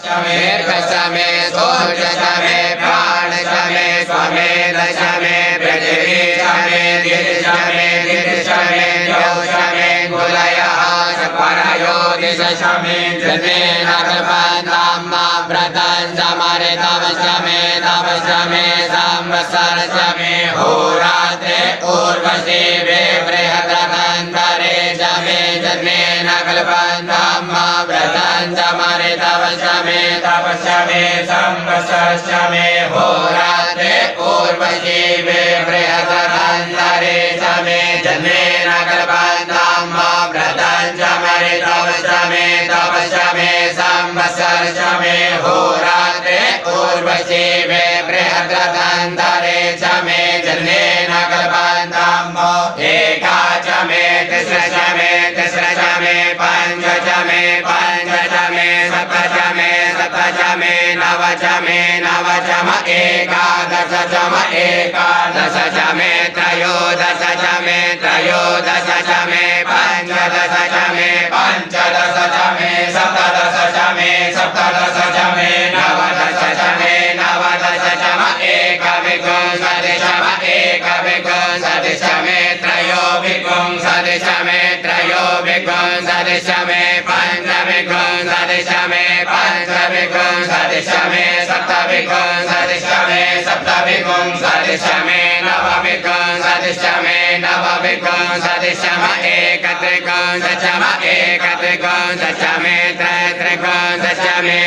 दीर्घ शमे सोच शमे प्राण शमे स्वमे दशमे पृथ्वी शमे दिद शमे नौ शमे गुलयः परयो दिश शमे जन्मे नगरबन्धाम्मा व्रतं समरितं शमे तव शमे संवत्सर शमे होरात्रे उर्वशीवे बृहद्रथन्तरे शमे जन्मे नगरबन्धाम्मा व्रतं समरितं शमे तव शमे संवत्सर शमे होरात्रे उर्वशीवे बृहद्रथन्तरे शमे जन्मे नगरबन्धाम्मा व्रतं समरितं शमे तव शमे संवत्सर शमे होरात्रे उर्वशीवे बृहद्रथन्तरे शमे जन्मे नगरबन्धाम्मा एका शमे तिस्र शमे पंच शमे सप्त शमे नव शम एकादश शमे त्रयोदश शमे पंचदश शमे सप्तदश शमे शमे नवदश शम एकविंशतिः शमे त्रयोविंशतिः शमे पंचविंशतिः शमे सप्तविंशतिः शमे नवविंशतिः शमे एकत्रिंशत् शमे त्रैत्रिंशत् शमे